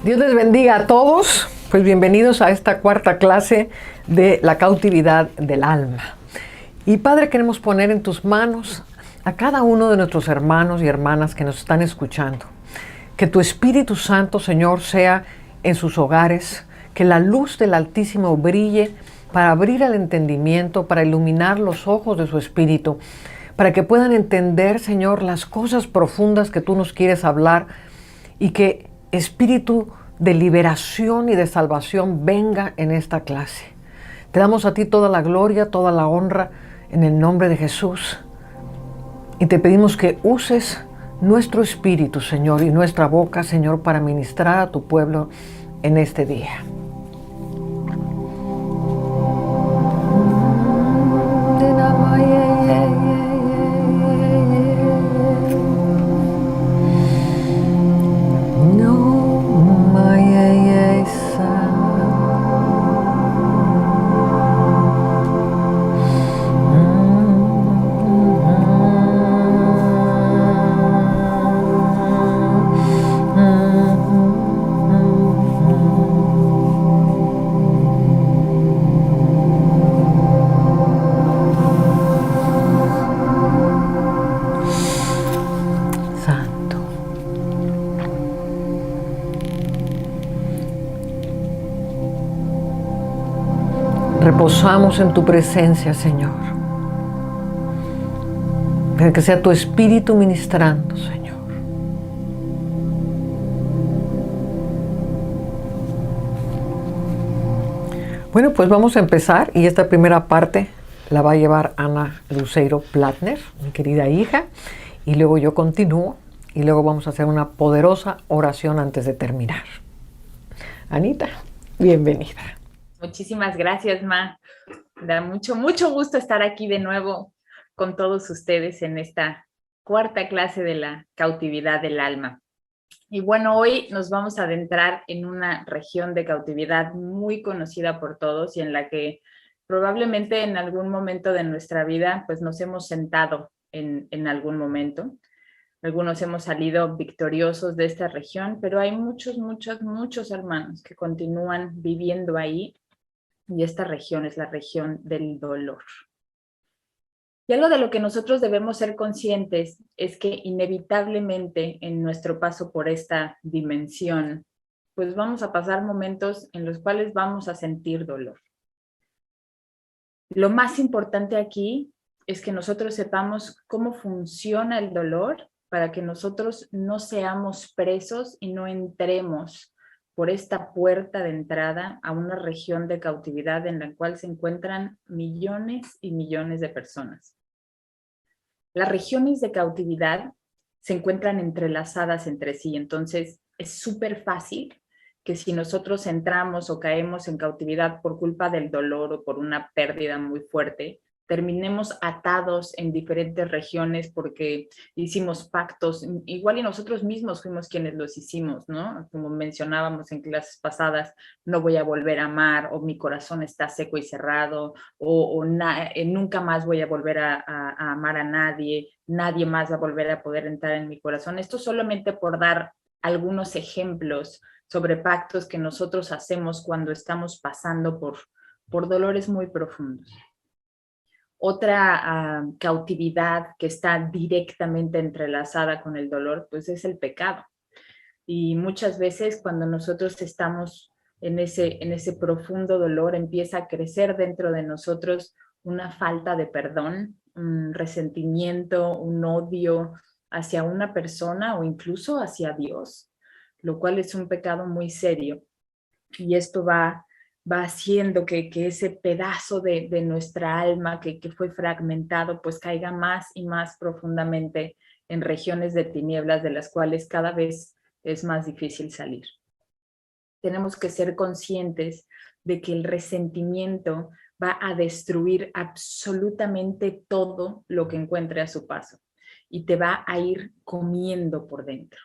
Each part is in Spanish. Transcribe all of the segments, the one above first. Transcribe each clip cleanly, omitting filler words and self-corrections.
Dios les bendiga a todos, pues bienvenidos a esta cuarta clase de la cautividad del alma. Y Padre, queremos poner en tus manos a cada uno de nuestros hermanos y hermanas que nos están escuchando. Que tu Espíritu Santo, Señor, sea en sus hogares, que la luz del Altísimo brille para abrir el entendimiento, para iluminar los ojos de su espíritu, para que puedan entender, Señor, las cosas profundas que tú nos quieres hablar y que espíritu de liberación y de salvación venga en esta clase. Te damos a ti toda la gloria, toda la honra en el nombre de Jesús. Y te pedimos que uses nuestro espíritu, Señor, y nuestra boca, Señor, para ministrar a tu pueblo en este día. Reposamos en tu presencia, Señor. Que sea tu Espíritu ministrando, Señor. Bueno, pues vamos a empezar y esta primera parte la va a llevar Ana Luceiro Platner, mi querida hija, y luego yo continúo y luego vamos a hacer una poderosa oración antes de terminar. Anita, bienvenida. Muchísimas gracias, Ma. Da mucho gusto estar aquí de nuevo con todos ustedes en esta cuarta clase de la cautividad del alma. Y bueno, hoy nos vamos a adentrar en una región de cautividad muy conocida por todos y en la que probablemente en algún momento de nuestra vida pues nos hemos sentado en algún momento. Algunos hemos salido victoriosos de esta región, pero hay muchos hermanos que continúan viviendo ahí. Y esta región es la región del dolor. Y algo de lo que nosotros debemos ser conscientes es que inevitablemente en nuestro paso por esta dimensión, pues vamos a pasar momentos en los cuales vamos a sentir dolor. Lo más importante aquí es que nosotros sepamos cómo funciona el dolor para que nosotros no seamos presos y no entremos por esta puerta de entrada a una región de cautividad en la cual se encuentran millones y millones de personas. Las regiones de cautividad se encuentran entrelazadas entre sí, entonces es súper fácil que si nosotros entramos o caemos en cautividad por culpa del dolor o por una pérdida muy fuerte, terminemos atados en diferentes regiones porque hicimos pactos, igual y nosotros mismos fuimos quienes los hicimos, ¿no? Como mencionábamos en clases pasadas, no voy a volver a amar, o mi corazón está seco y cerrado, nunca más voy a volver a amar a nadie, nadie más va a volver a poder entrar en mi corazón. Esto solamente por dar algunos ejemplos sobre pactos que nosotros hacemos cuando estamos pasando por dolores muy profundos. Otra cautividad que está directamente entrelazada con el dolor, pues es el pecado. Y muchas veces cuando nosotros estamos en ese profundo dolor, empieza a crecer dentro de nosotros una falta de perdón, un resentimiento, un odio hacia una persona o incluso hacia Dios, lo cual es un pecado muy serio. Y esto va haciendo que ese pedazo de nuestra alma que fue fragmentado, pues caiga más y más profundamente en regiones de tinieblas de las cuales cada vez es más difícil salir. Tenemos que ser conscientes de que el resentimiento va a destruir absolutamente todo lo que encuentre a su paso y te va a ir comiendo por dentro.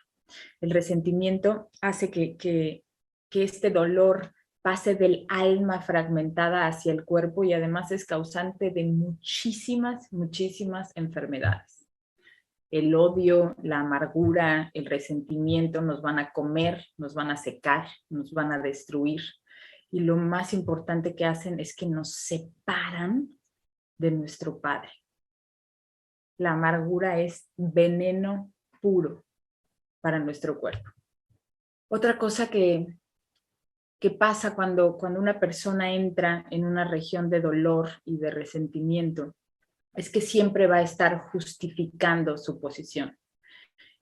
El resentimiento hace que este dolor pase del alma fragmentada hacia el cuerpo y además es causante de muchísimas enfermedades. el odio, la amargura, el resentimiento nos van a comer, nos van a secar, nos van a destruir. Y lo más importante que hacen es que nos separan de nuestro Padre. La amargura es veneno puro para nuestro cuerpo. Otra cosa que pasa cuando una persona entra en una región de dolor y de resentimiento es que siempre va a estar justificando su posición.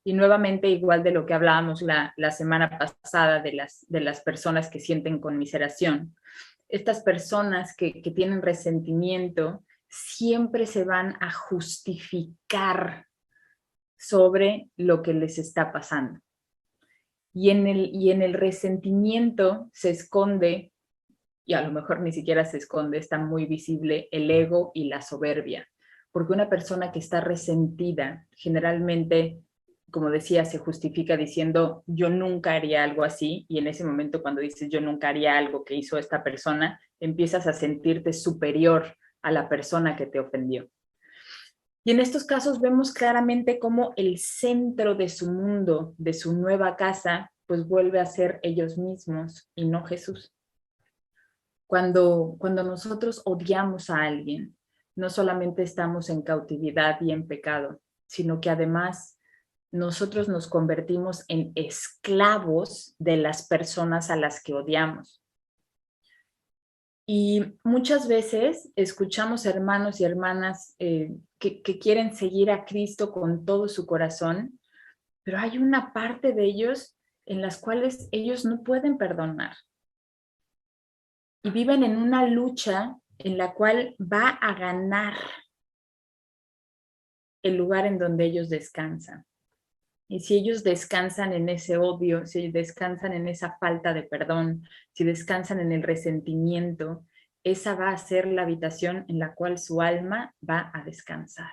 Y nuevamente, igual de lo que hablábamos la semana pasada de las personas que sienten conmiseración, estas personas que tienen resentimiento siempre se van a justificar sobre lo que les está pasando. Y en el resentimiento se esconde, y a lo mejor ni siquiera se esconde, está muy visible el ego y la soberbia. Porque una persona que está resentida generalmente, como decía, se justifica diciendo yo nunca haría algo así, y en ese momento cuando dices yo nunca haría algo que hizo esta persona, empiezas a sentirte superior a la persona que te ofendió. Y en estos casos vemos claramente cómo el centro de su mundo, de su nueva casa, pues vuelve a ser ellos mismos y no Jesús. Cuando nosotros odiamos a alguien, no solamente estamos en cautividad y en pecado, sino que además nosotros nos convertimos en esclavos de las personas a las que odiamos. Y muchas veces escuchamos hermanos y hermanas que quieren seguir a Cristo con todo su corazón, pero hay una parte de ellos en las cuales ellos no pueden perdonar. Y viven en una lucha en la cual va a ganar el lugar en donde ellos descansan. Y si ellos descansan en ese odio, si descansan en esa falta de perdón, si descansan en el resentimiento, esa va a ser la habitación en la cual su alma va a descansar.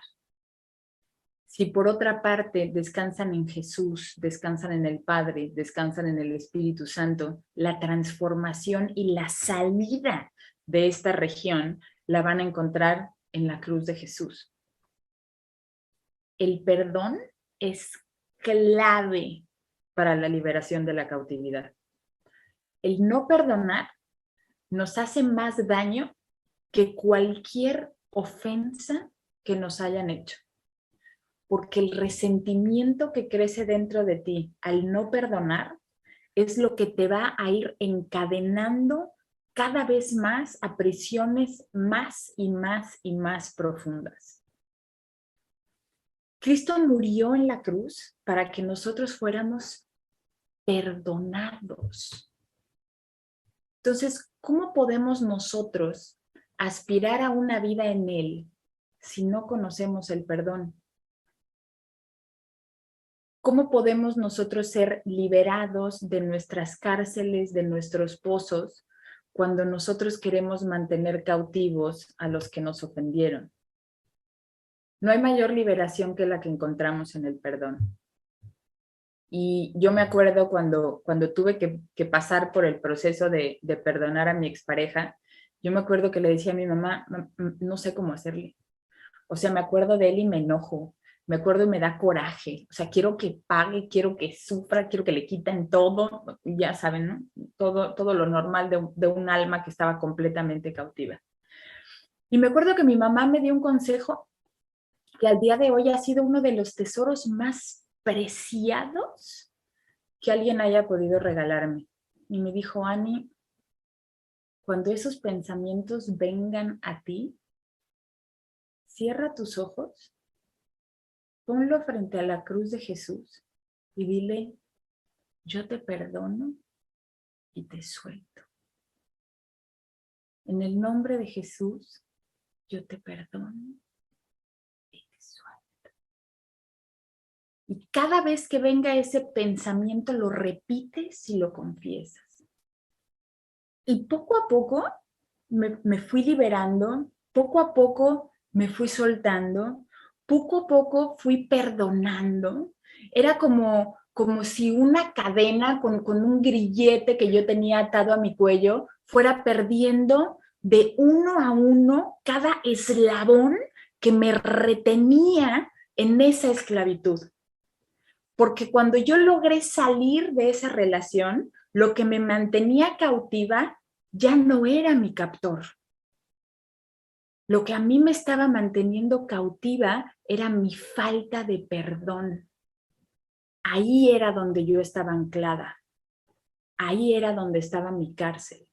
Si por otra parte descansan en Jesús, descansan en el Padre, descansan en el Espíritu Santo, la transformación y la salida de esta región la van a encontrar en la cruz de Jesús. El perdón es clave para la liberación de la cautividad. El no perdonar nos hace más daño que cualquier ofensa que nos hayan hecho. Porque el resentimiento que crece dentro de ti al no perdonar es lo que te va a ir encadenando cada vez más a prisiones más y más y más profundas. Cristo murió en la cruz para que nosotros fuéramos perdonados. Entonces, ¿cómo podemos nosotros aspirar a una vida en Él si no conocemos el perdón? ¿Cómo podemos nosotros ser liberados de nuestras cárceles, de nuestros pozos, cuando nosotros queremos mantener cautivos a los que nos ofendieron? No hay mayor liberación que la que encontramos en el perdón. Y yo me acuerdo cuando tuve que pasar por el proceso de perdonar a mi expareja, yo me acuerdo que le decía a mi mamá, no sé cómo hacerle. O sea, me acuerdo de él y me enojo. Me acuerdo y me da coraje. O sea, quiero que pague, quiero que sufra, quiero que le quiten todo. Ya saben, ¿no? Todo lo normal de un alma que estaba completamente cautiva. Y me acuerdo que mi mamá me dio un consejo que al día de hoy ha sido uno de los tesoros más preciados que alguien haya podido regalarme. Y me dijo, Ani, cuando esos pensamientos vengan a ti, cierra tus ojos, ponlo frente a la cruz de Jesús y dile, yo te perdono y te suelto. En el nombre de Jesús, yo te perdono y te suelto. Y cada vez que venga ese pensamiento, lo repites y lo confiesas. Y poco a poco me fui liberando, poco a poco me fui soltando, poco a poco fui perdonando. Era como si una cadena con un grillete que yo tenía atado a mi cuello fuera perdiendo de uno a uno cada eslabón que me retenía en esa esclavitud. Porque cuando yo logré salir de esa relación, lo que me mantenía cautiva ya no era mi captor. Lo que a mí me estaba manteniendo cautiva era mi falta de perdón. Ahí era donde yo estaba anclada. Ahí era donde estaba mi cárcel.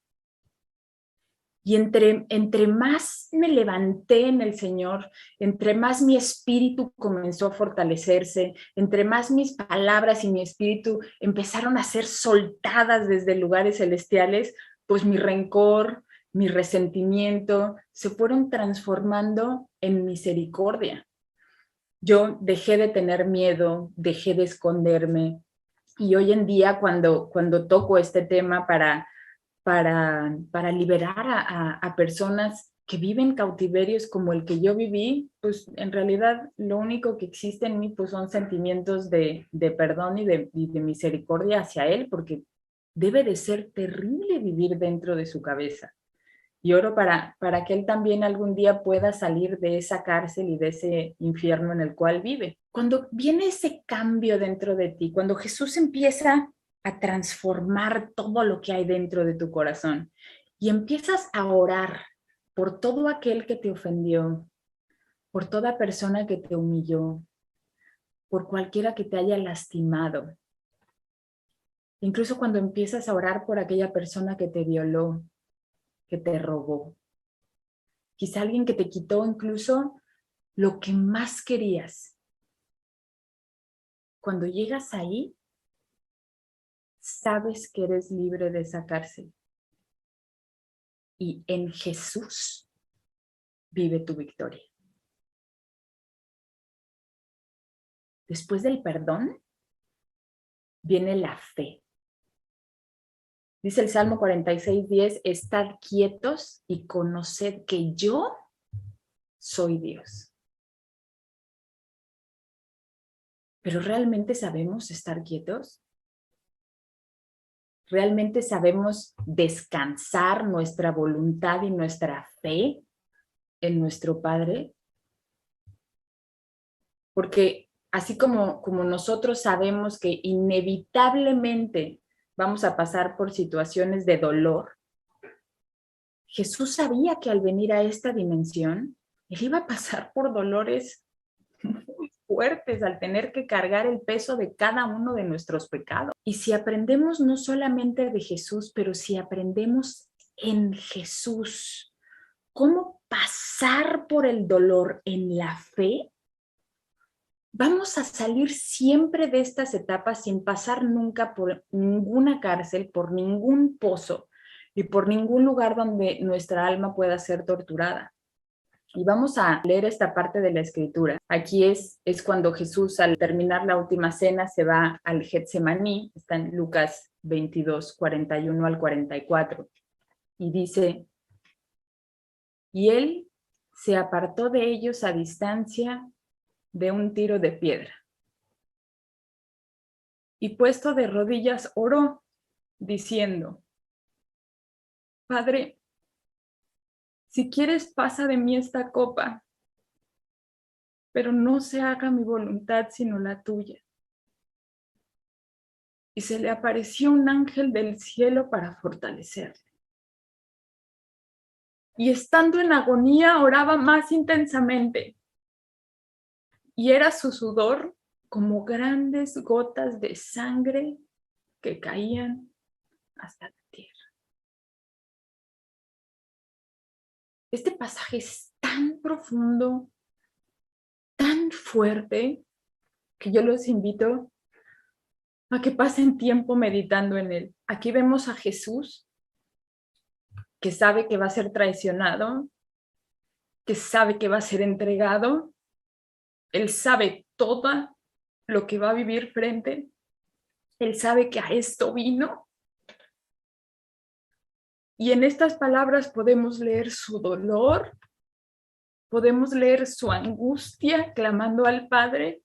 Y entre más me levanté en el Señor, entre más mi espíritu comenzó a fortalecerse, entre más mis palabras y mi espíritu empezaron a ser soltadas desde lugares celestiales, pues mi rencor, mi resentimiento se fueron transformando en misericordia. Yo dejé de tener miedo, dejé de esconderme, y hoy en día cuando toco este tema para liberar a personas que viven cautiverios como el que yo viví, pues en realidad lo único que existe en mí pues son sentimientos de perdón y de misericordia hacia él, porque debe de ser terrible vivir dentro de su cabeza. Y oro para que él también algún día pueda salir de esa cárcel y de ese infierno en el cual vive. Cuando viene ese cambio dentro de ti, cuando Jesús empieza a transformar todo lo que hay dentro de tu corazón y empiezas a orar por todo aquel que te ofendió, por toda persona que te humilló, por cualquiera que te haya lastimado, incluso cuando empiezas a orar por aquella persona que te violó, que te robó, quizá alguien que te quitó incluso lo que más querías. Cuando llegas ahí, sabes que eres libre de esa cárcel. Y en Jesús vive tu victoria. Después del perdón, viene la fe. Dice el Salmo 46:10, estad quietos y conoced que yo soy Dios. ¿Pero realmente sabemos estar quietos? ¿Realmente sabemos descansar nuestra voluntad y nuestra fe en nuestro Padre? Porque así como nosotros sabemos que inevitablemente vamos a pasar por situaciones de dolor, Jesús sabía que al venir a esta dimensión, él iba a pasar por dolores muy fuertes al tener que cargar el peso de cada uno de nuestros pecados. Y si aprendemos no solamente de Jesús, pero si aprendemos en Jesús, cómo pasar por el dolor en la fe, vamos a salir siempre de estas etapas sin pasar nunca por ninguna cárcel, por ningún pozo y por ningún lugar donde nuestra alma pueda ser torturada. Y vamos a leer esta parte de la escritura. Aquí es cuando Jesús, al terminar la última cena, se va al Getsemaní, está en Lucas 22, 41 al 44, y dice, y él se apartó de ellos a distancia de un tiro de piedra. Y puesto de rodillas oró, diciendo, Padre, si quieres pasa de mí esta copa, pero no se haga mi voluntad sino la tuya. Y se le apareció un ángel del cielo para fortalecerle. Y estando en agonía oraba más intensamente, y era su sudor como grandes gotas de sangre que caían hasta la tierra. Este pasaje es tan profundo, tan fuerte, que yo los invito a que pasen tiempo meditando en él. Aquí vemos a Jesús, que sabe que va a ser traicionado, que sabe que va a ser entregado. Él sabe todo lo que va a vivir frente. Él sabe que a esto vino. Y en estas palabras podemos leer su dolor, podemos leer su angustia clamando al Padre.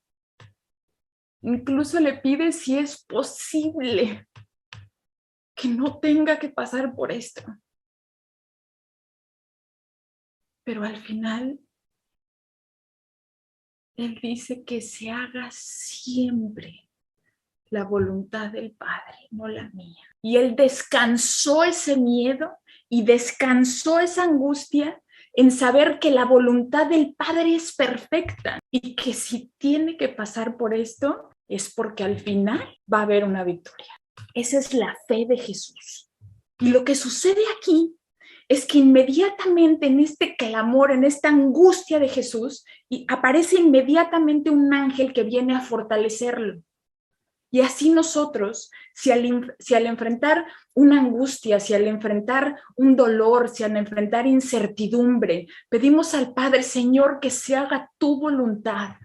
Incluso le pide si es posible que no tenga que pasar por esto. Pero al final Él dice que se haga siempre la voluntad del Padre, no la mía. Y Él descansó ese miedo y descansó esa angustia en saber que la voluntad del Padre es perfecta y que si tiene que pasar por esto es porque al final va a haber una victoria. Esa es la fe de Jesús. Y lo que sucede aquí es que inmediatamente en este clamor, en esta angustia de Jesús, y aparece inmediatamente un ángel que viene a fortalecerlo. Y así nosotros, si al enfrentar una angustia, si al enfrentar un dolor, si al enfrentar incertidumbre, pedimos al Padre, Señor, que se haga tu voluntad,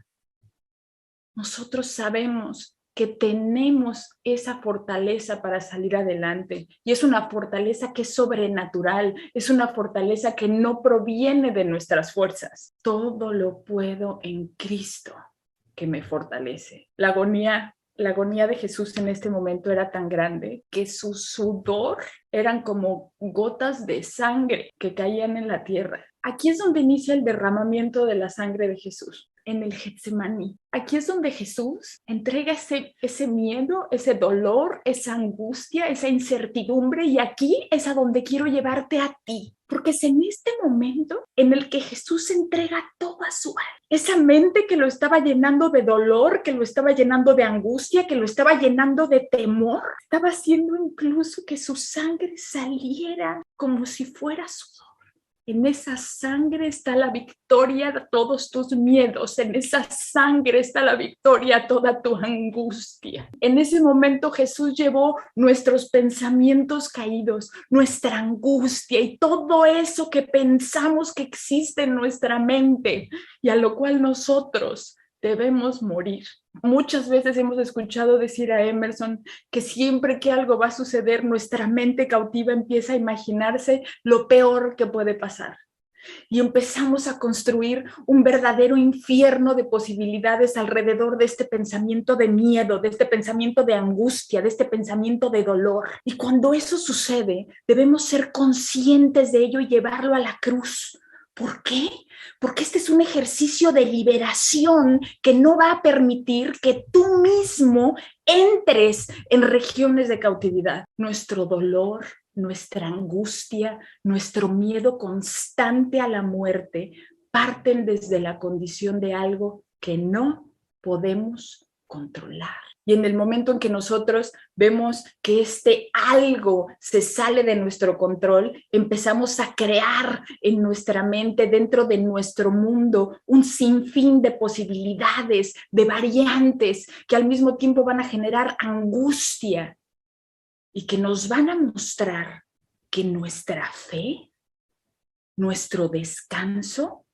nosotros sabemos que tenemos esa fortaleza para salir adelante. Y es una fortaleza que es sobrenatural, es una fortaleza que no proviene de nuestras fuerzas. Todo lo puedo en Cristo que me fortalece. La agonía de Jesús en este momento era tan grande que su sudor eran como gotas de sangre que caían en la tierra. Aquí es donde inicia el derramamiento de la sangre de Jesús, en el Getsemaní. Aquí es donde Jesús entrega ese miedo, ese dolor, esa angustia, esa incertidumbre, y aquí es a donde quiero llevarte a ti, porque es en este momento en el que Jesús entrega toda su alma. Esa mente que lo estaba llenando de dolor, que lo estaba llenando de angustia, que lo estaba llenando de temor, estaba haciendo incluso que su sangre saliera como si fuera sudor. En esa sangre está la victoria a todos tus miedos. En esa sangre está la victoria a toda tu angustia. En ese momento Jesús llevó nuestros pensamientos caídos, nuestra angustia y todo eso que pensamos que existe en nuestra mente y a lo cual nosotros debemos morir. Muchas veces hemos escuchado decir a Emerson que siempre que algo va a suceder, nuestra mente cautiva empieza a imaginarse lo peor que puede pasar. Y empezamos a construir un verdadero infierno de posibilidades alrededor de este pensamiento de miedo, de este pensamiento de angustia, de este pensamiento de dolor. Y cuando eso sucede, debemos ser conscientes de ello y llevarlo a la cruz. ¿Por qué? Porque este es un ejercicio de liberación que no va a permitir que tú mismo entres en regiones de cautividad. Nuestro dolor, nuestra angustia, nuestro miedo constante a la muerte parten desde la condición de algo que no podemos controlar. Y en el momento en que nosotros vemos que este algo se sale de nuestro control, empezamos a crear en nuestra mente, dentro de nuestro mundo, un sinfín de posibilidades, de variantes que al mismo tiempo van a generar angustia y que nos van a mostrar que nuestra fe, nuestro descanso,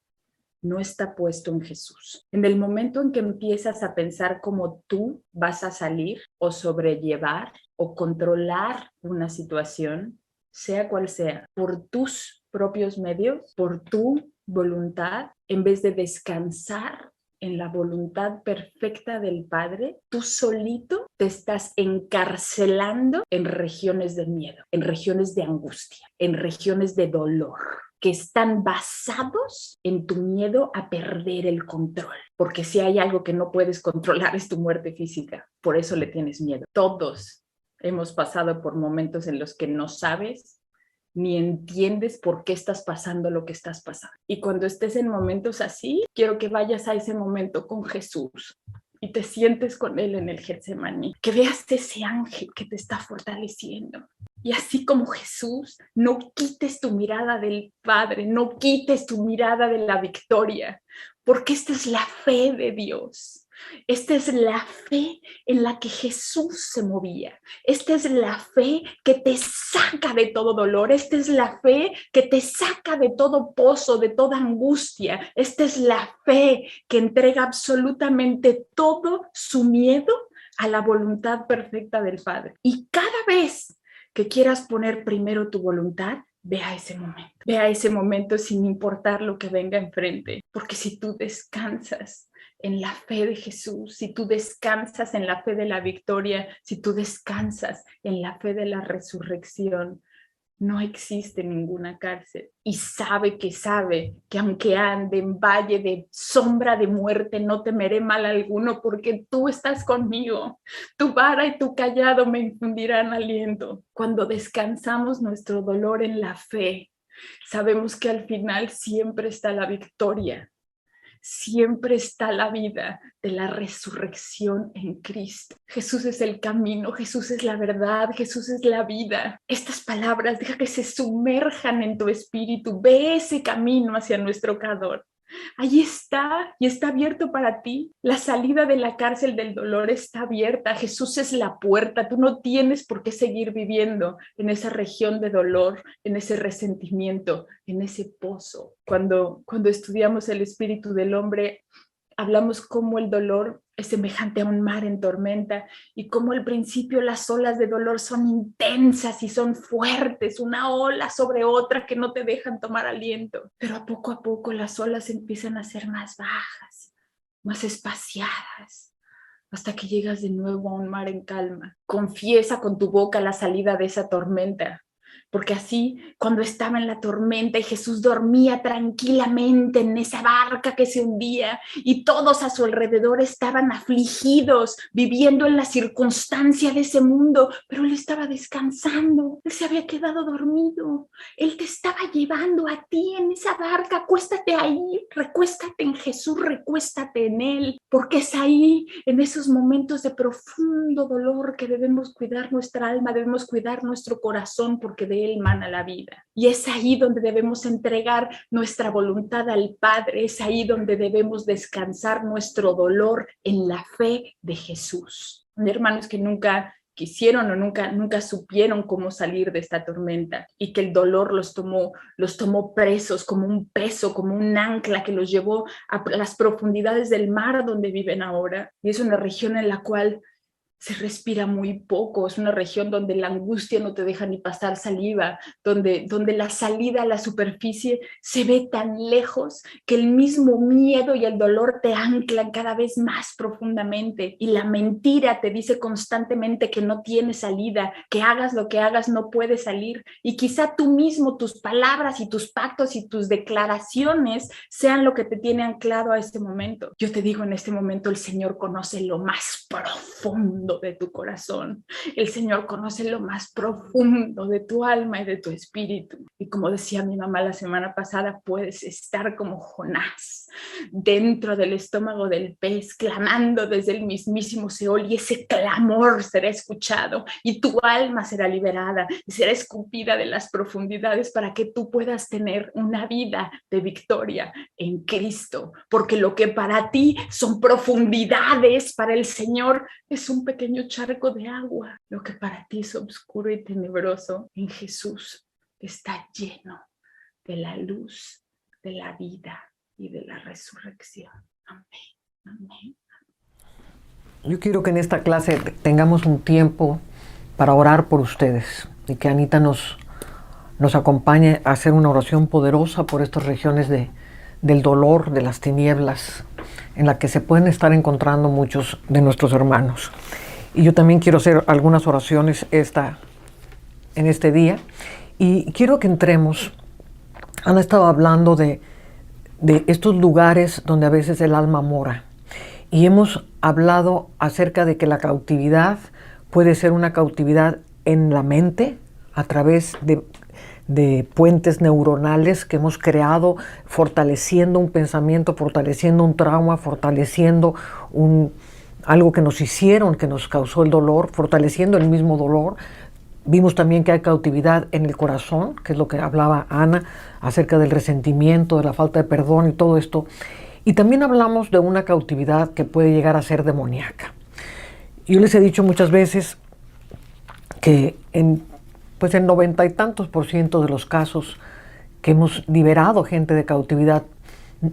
no está puesto en Jesús. En el momento en que empiezas a pensar cómo tú vas a salir o sobrellevar o controlar una situación, sea cual sea, por tus propios medios, por tu voluntad, en vez de descansar en la voluntad perfecta del Padre, tú solito te estás encarcelando en regiones de miedo, en regiones de angustia, en regiones de dolor, que están basados en tu miedo a perder el control. Porque si hay algo que no puedes controlar es tu muerte física. Por eso le tienes miedo. Todos hemos pasado por momentos en los que no sabes ni entiendes por qué estás pasando lo que estás pasando. Y cuando estés en momentos así, quiero que vayas a ese momento con Jesús y te sientes con Él en el Getsemaní, que veas ese ángel que te está fortaleciendo. Y así como Jesús, no quites tu mirada del Padre, no quites tu mirada de la victoria, porque esta es la fe de Dios. Esta es la fe en la que Jesús se movía. Esta es la fe que te saca de todo dolor. Esta es la fe que te saca de todo pozo, de toda angustia. Esta es la fe que entrega absolutamente todo su miedo a la voluntad perfecta del Padre. Y cada vez que quieras poner primero tu voluntad, ve a ese momento sin importar lo que venga enfrente, porque si tú descansas en la fe de Jesús, si tú descansas en la fe de la victoria, si tú descansas en la fe de la resurrección, no existe ninguna cárcel y sabe que aunque ande en valle de sombra de muerte, no temeré mal alguno porque tú estás conmigo. Tu vara y tu callado me infundirán aliento. Cuando descansamos nuestro dolor en la fe, sabemos que al final siempre está la victoria. Siempre está la vida de la resurrección en Cristo. Jesús es el camino, Jesús es la verdad, Jesús es la vida. Estas palabras, deja que se sumerjan en tu espíritu. Ve ese camino hacia nuestro Creador. Ahí está y está abierto para ti. La salida de la cárcel del dolor está abierta. Jesús es la puerta. Tú no tienes por qué seguir viviendo en esa región de dolor, en ese resentimiento, en ese pozo. Cuando estudiamos el espíritu del hombre, hablamos cómo el dolor es semejante a un mar en tormenta y cómo al principio las olas de dolor son intensas y son fuertes, una ola sobre otra que no te dejan tomar aliento. Pero a poco las olas empiezan a ser más bajas, más espaciadas, hasta que llegas de nuevo a un mar en calma. Confiesa con tu boca la salida de esa tormenta. Porque así, cuando estaba en la tormenta y Jesús dormía tranquilamente en esa barca que se hundía y todos a su alrededor estaban afligidos, viviendo en la circunstancia de ese mundo, pero él estaba descansando, él se había quedado dormido, él te estaba llevando a ti en esa barca. Acuéstate ahí, recuéstate en Jesús, recuéstate en él, porque es ahí, en esos momentos de profundo dolor, que debemos cuidar nuestra alma, debemos cuidar nuestro corazón, porque de él mana la vida. Y es ahí donde debemos entregar nuestra voluntad al Padre, es ahí donde debemos descansar nuestro dolor en la fe de Jesús. Hermanos que nunca quisieron o nunca supieron cómo salir de esta tormenta y que el dolor los tomó presos como un peso, como un ancla que los llevó a las profundidades del mar donde viven ahora. Y es una región en la cual se respira muy poco, es una región donde la angustia no te deja ni pasar saliva, donde la salida a la superficie se ve tan lejos que el mismo miedo y el dolor te anclan cada vez más profundamente y la mentira te dice constantemente que no tiene salida, que hagas lo que hagas no puedes salir y quizá tú mismo, tus palabras y tus pactos y tus declaraciones sean lo que te tiene anclado a este momento. Yo te digo, en este momento el Señor conoce lo más profundo de tu corazón. El Señor conoce lo más profundo de tu alma y de tu espíritu. Y como decía mi mamá la semana pasada, puedes estar como Jonás dentro del estómago del pez, clamando desde el mismísimo Seol, y ese clamor será escuchado y tu alma será liberada y será escupida de las profundidades para que tú puedas tener una vida de victoria en Cristo, porque lo que para ti son profundidades, para el Señor es un pequeño charco de agua. Lo que para ti es oscuro y tenebroso, en Jesús está lleno de la luz, de la vida y de la resurrección. Amén. Amén. Yo quiero que en esta clase tengamos un tiempo para orar por ustedes y que Anita nos acompañe a hacer una oración poderosa por estas regiones del dolor, de las tinieblas, en la que se pueden estar encontrando muchos de nuestros hermanos. Y yo también quiero hacer algunas oraciones en este día. Y quiero que entremos. Ana estaba hablando de estos lugares donde a veces el alma mora. Y hemos hablado acerca de que la cautividad puede ser una cautividad en la mente a través de puentes neuronales que hemos creado, fortaleciendo un pensamiento, fortaleciendo un trauma, fortaleciendo algo que nos hicieron, que nos causó el dolor, fortaleciendo el mismo dolor. Vimos también que hay cautividad en el corazón, que es lo que hablaba Ana, acerca del resentimiento, de la falta de perdón y todo esto. Y también hablamos de una cautividad que puede llegar a ser demoníaca. Yo les he dicho muchas veces que en 90 y tantos % de los casos que hemos liberado gente de cautividad,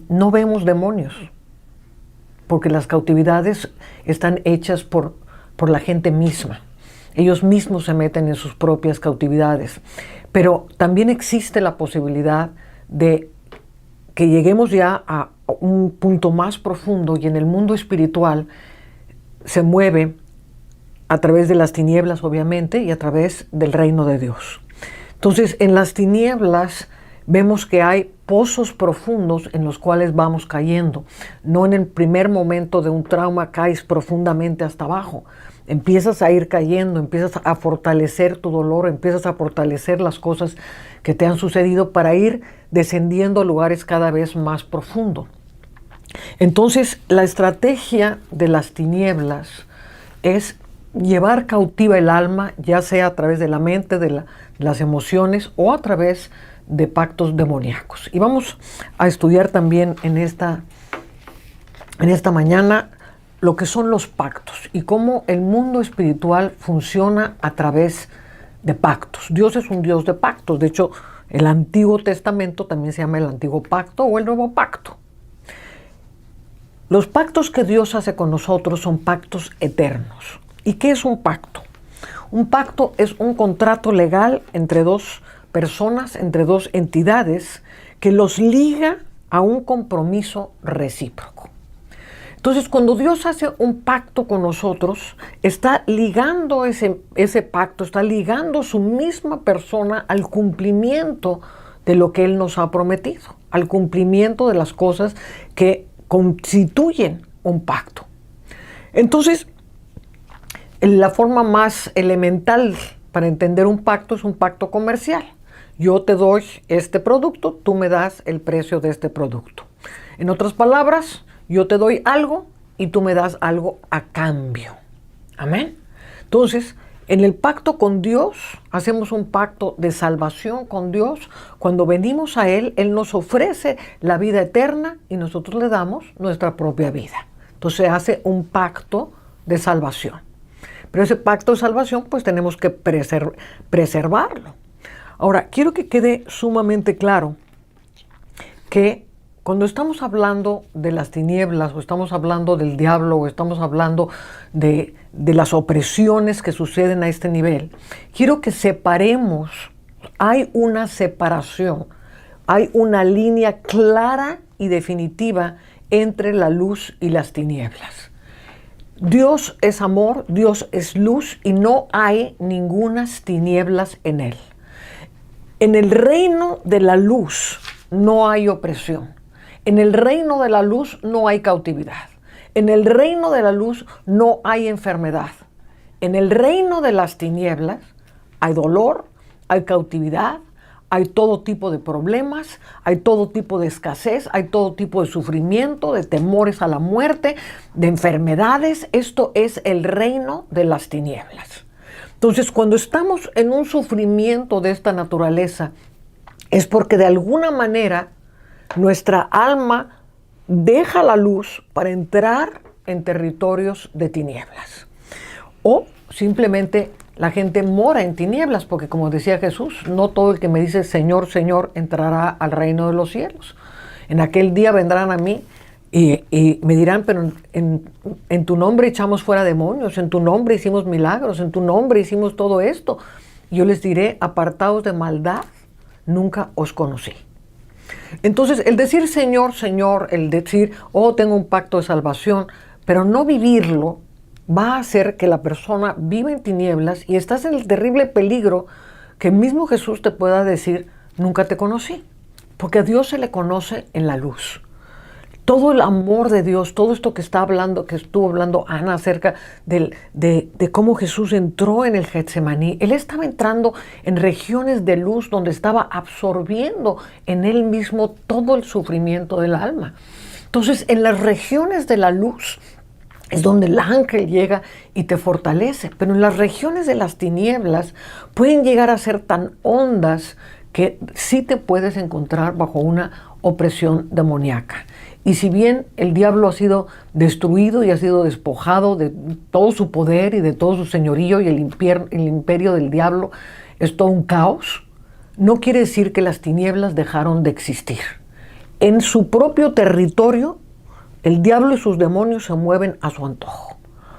no vemos demonios, porque las cautividades están hechas por la gente misma. Ellos mismos se meten en sus propias cautividades. Pero también existe la posibilidad de que lleguemos ya a un punto más profundo y en el mundo espiritual se mueve a través de las tinieblas, obviamente, y a través del reino de Dios. Entonces, en las tinieblas vemos que hay pozos profundos en los cuales vamos cayendo. No en el primer momento de un trauma caes profundamente hasta abajo. Empiezas a ir cayendo, empiezas a fortalecer tu dolor, empiezas a fortalecer las cosas que te han sucedido para ir descendiendo a lugares cada vez más profundos. Entonces, la estrategia de las tinieblas es llevar cautiva el alma, ya sea a través de la mente, de las emociones o a través de pactos demoníacos. Y vamos a estudiar también en esta mañana lo que son los pactos y cómo el mundo espiritual funciona a través de pactos. Dios es un Dios de pactos. De hecho, el Antiguo Testamento también se llama el Antiguo Pacto o el Nuevo Pacto. Los pactos que Dios hace con nosotros son pactos eternos. ¿Y qué es un pacto? Un pacto es un contrato legal entre dos personas, entre dos entidades, que los liga a un compromiso recíproco. Entonces, cuando Dios hace un pacto con nosotros, está ligando ese pacto, está ligando su misma persona al cumplimiento de lo que Él nos ha prometido, al cumplimiento de las cosas que constituyen un pacto. Entonces, la forma más elemental para entender un pacto es un pacto comercial. Yo te doy este producto, tú me das el precio de este producto. En otras palabras, yo te doy algo y tú me das algo a cambio. Amén. Entonces, en el pacto con Dios, hacemos un pacto de salvación con Dios. Cuando venimos a Él, Él nos ofrece la vida eterna y nosotros le damos nuestra propia vida. Entonces, se hace un pacto de salvación. Pero ese pacto de salvación, pues tenemos que preservarlo. Ahora, quiero que quede sumamente claro que cuando estamos hablando de las tinieblas, o estamos hablando del diablo, o estamos hablando de las opresiones que suceden a este nivel, quiero que separemos, hay una separación, hay una línea clara y definitiva entre la luz y las tinieblas. Dios es amor, Dios es luz y no hay ningunas tinieblas en Él. En el reino de la luz no hay opresión. En el reino de la luz no hay cautividad. En el reino de la luz no hay enfermedad. En el reino de las tinieblas hay dolor, hay cautividad, hay todo tipo de problemas, hay todo tipo de escasez, hay todo tipo de sufrimiento, de temores a la muerte, de enfermedades. Esto es el reino de las tinieblas. Entonces, cuando estamos en un sufrimiento de esta naturaleza, es porque de alguna manera nuestra alma deja la luz para entrar en territorios de tinieblas. O simplemente la gente mora en tinieblas, porque como decía Jesús, no todo el que me dice Señor, Señor entrará al reino de los cielos. En aquel día vendrán a mí y me dirán, pero en tu nombre echamos fuera demonios, en tu nombre hicimos milagros, en tu nombre hicimos todo esto. Y yo les diré, apartaos de maldad, nunca os conocí. Entonces, el decir Señor, Señor, el decir, oh, tengo un pacto de salvación, pero no vivirlo, va a hacer que la persona viva en tinieblas y estás en el terrible peligro que mismo Jesús te pueda decir, nunca te conocí, porque a Dios se le conoce en la luz. Todo el amor de Dios, todo esto que estuvo hablando Ana acerca de cómo Jesús entró en el Getsemaní, Él estaba entrando en regiones de luz donde estaba absorbiendo en Él mismo todo el sufrimiento del alma. Entonces, en las regiones de la luz es donde el ángel llega y te fortalece, pero en las regiones de las tinieblas pueden llegar a ser tan hondas que sí te puedes encontrar bajo una opresión demoníaca. Y si bien el diablo ha sido destruido y ha sido despojado de todo su poder y de todo su señorío, y el imperio del diablo es todo un caos, no quiere decir que las tinieblas dejaron de existir. En su propio territorio, el diablo y sus demonios se mueven a su antojo.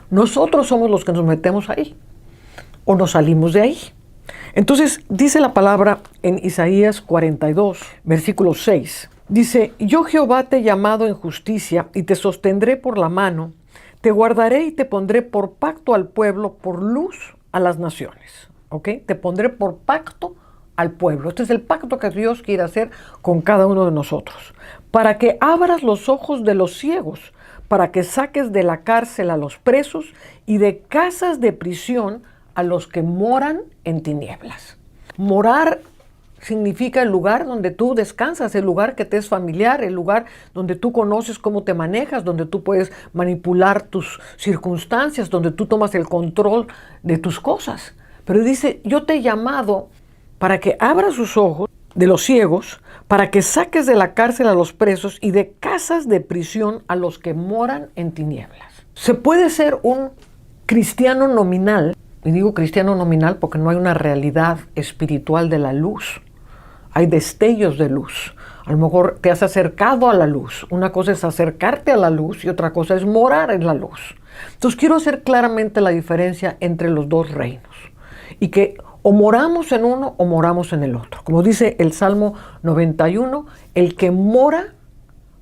Nosotros somos los que nos metemos ahí o nos salimos de ahí. Entonces dice la palabra en Isaías 42, versículo 6. Dice, yo Jehová te he llamado en justicia y te sostendré por la mano, te guardaré y te pondré por pacto al pueblo, por luz a las naciones. ¿Ok? Te pondré por pacto al pueblo. Este es el pacto que Dios quiere hacer con cada uno de nosotros. Para que abras los ojos de los ciegos, para que saques de la cárcel a los presos y de casas de prisión a los que moran en tinieblas. Morar significa el lugar donde tú descansas, el lugar que te es familiar, el lugar donde tú conoces cómo te manejas, donde tú puedes manipular tus circunstancias, donde tú tomas el control de tus cosas. Pero dice, yo te he llamado para que abras sus ojos de los ciegos, para que saques de la cárcel a los presos y de casas de prisión a los que moran en tinieblas. Se puede ser un cristiano nominal, y digo cristiano nominal porque no hay una realidad espiritual de la luz. Hay destellos de luz. A lo mejor te has acercado a la luz. Una cosa es acercarte a la luz y otra cosa es morar en la luz. Entonces quiero hacer claramente la diferencia entre los dos reinos. Y que o moramos en uno o moramos en el otro. Como dice el Salmo 91, el que mora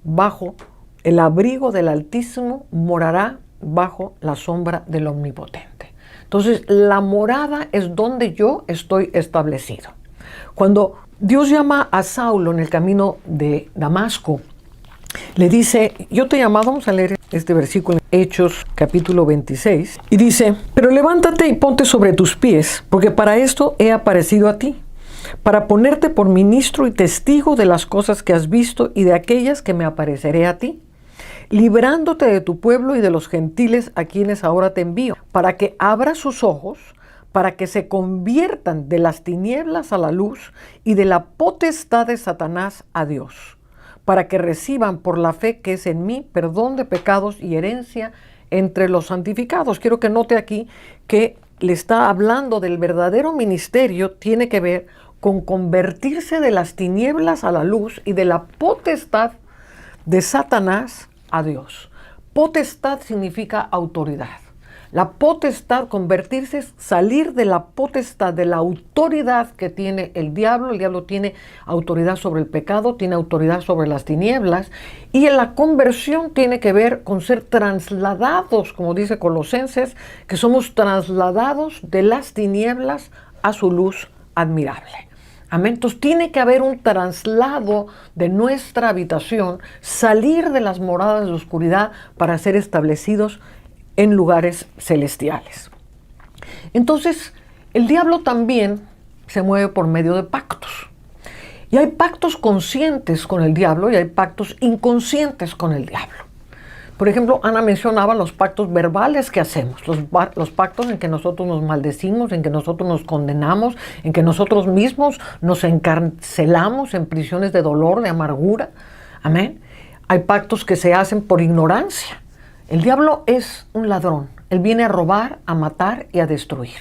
bajo el abrigo del Altísimo morará bajo la sombra del Omnipotente. Entonces la morada es donde yo estoy establecido. Cuando Dios llama a Saulo en el camino de Damasco, le dice, yo te he llamado, vamos a leer este versículo en Hechos capítulo 26, y dice, pero levántate y ponte sobre tus pies, porque para esto he aparecido a ti, para ponerte por ministro y testigo de las cosas que has visto y de aquellas que me apareceré a ti, librándote de tu pueblo y de los gentiles a quienes ahora te envío, para que abras sus ojos, para que se conviertan de las tinieblas a la luz y de la potestad de Satanás a Dios, para que reciban por la fe que es en mí perdón de pecados y herencia entre los santificados. Quiero que note aquí que le está hablando del verdadero ministerio, tiene que ver con convertirse de las tinieblas a la luz y de la potestad de Satanás a Dios. Potestad significa autoridad. La potestad, convertirse, es salir de la potestad, de la autoridad que tiene el diablo. El diablo tiene autoridad sobre el pecado, tiene autoridad sobre las tinieblas. Y en la conversión tiene que ver con ser trasladados, como dice Colosenses, que somos trasladados de las tinieblas a su luz admirable. Amén. Entonces tiene que haber un traslado de nuestra habitación, salir de las moradas de oscuridad para ser establecidos en lugares celestiales. Entonces, el diablo también se mueve por medio de pactos. Y hay pactos conscientes con el diablo y hay pactos inconscientes con el diablo. Por ejemplo, Ana mencionaba los pactos verbales que hacemos, los pactos en que nosotros nos maldecimos, en que nosotros nos condenamos, en que nosotros mismos nos encarcelamos en prisiones de dolor, de amargura. Amén. Hay pactos que se hacen por ignorancia. El diablo es un ladrón. Él viene a robar, a matar y a destruir.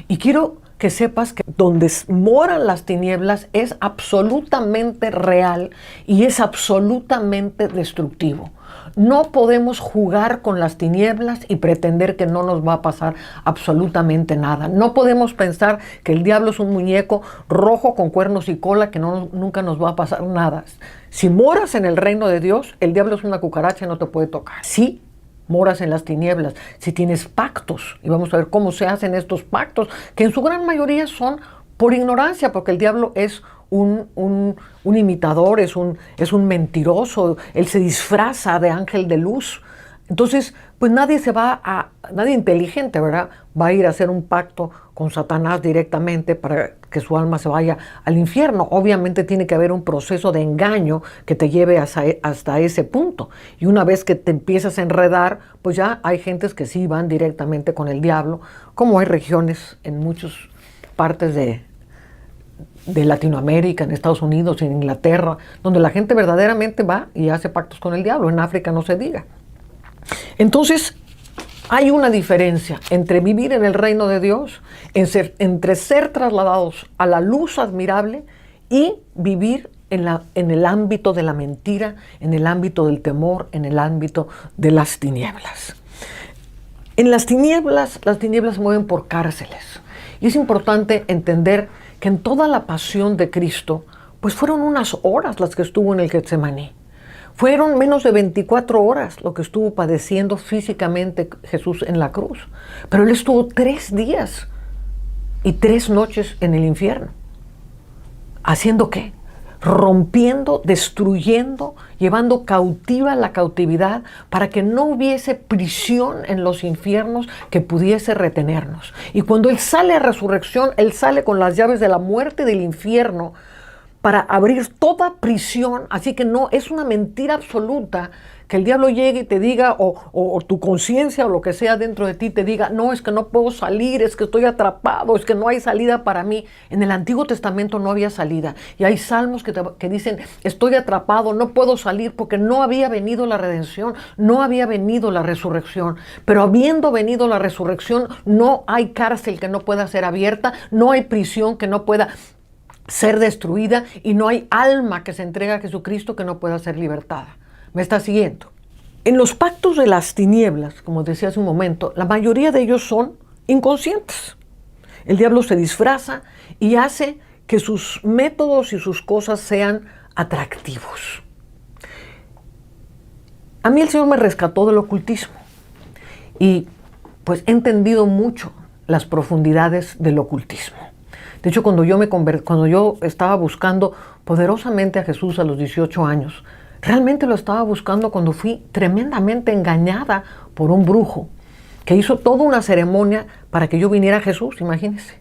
Y quiero que sepas que donde moran las tinieblas es absolutamente real y es absolutamente destructivo. No podemos jugar con las tinieblas y pretender que no nos va a pasar absolutamente nada. No podemos pensar que el diablo es un muñeco rojo con cuernos y cola que nunca nos va a pasar nada. Si moras en el reino de Dios, el diablo es una cucaracha y no te puede tocar. Sí, moras en las tinieblas, si tienes pactos, y vamos a ver cómo se hacen estos pactos, que en su gran mayoría son por ignorancia, porque el diablo es un imitador, es un mentiroso, él se disfraza de ángel de luz. Entonces, pues nadie inteligente, ¿verdad?, va a ir a hacer un pacto con Satanás directamente para que su alma se vaya al infierno. Obviamente tiene que haber un proceso de engaño que te lleve hasta ese punto. Y una vez que te empiezas a enredar, pues ya hay gentes que sí van directamente con el diablo, como hay regiones en muchas partes de Latinoamérica, en Estados Unidos, en Inglaterra, donde la gente verdaderamente va y hace pactos con el diablo. En África no se diga. Entonces, hay una diferencia entre vivir en el reino de Dios, entre ser trasladados a la luz admirable y vivir en el ámbito de la mentira, en el ámbito del temor, en el ámbito de las tinieblas. En las tinieblas se mueven por cárceles. Y es importante entender que en toda la pasión de Cristo, pues fueron unas horas las que estuvo en el Getsemaní. Fueron menos de 24 horas lo que estuvo padeciendo físicamente Jesús en la cruz. Pero Él estuvo 3 días y 3 noches en el infierno. ¿Haciendo qué? Rompiendo, destruyendo, llevando cautiva la cautividad para que no hubiese prisión en los infiernos que pudiese retenernos. Y cuando Él sale a resurrección, Él sale con las llaves de la muerte y del infierno para abrir toda prisión. Así que no, es una mentira absoluta que el diablo llegue y te diga, o tu conciencia o lo que sea dentro de ti te diga, no, es que no puedo salir, es que estoy atrapado, es que no hay salida para mí. En el Antiguo Testamento no había salida. Y hay salmos que dicen, estoy atrapado, no puedo salir porque no había venido la redención, no había venido la resurrección. Pero habiendo venido la resurrección, no hay cárcel que no pueda ser abierta, no hay prisión que no pueda ser destruida y no hay alma que se entrega a Jesucristo que no pueda ser libertada. ¿Me está siguiendo? En los pactos de las tinieblas, como decía hace un momento, la mayoría de ellos son inconscientes. El diablo se disfraza y hace que sus métodos y sus cosas sean atractivos. A mí el Señor me rescató del ocultismo y pues he entendido mucho las profundidades del ocultismo. De hecho, cuando yo estaba buscando poderosamente a Jesús a los 18 años, realmente lo estaba buscando cuando fui tremendamente engañada por un brujo que hizo toda una ceremonia para que yo viniera a Jesús, imagínense.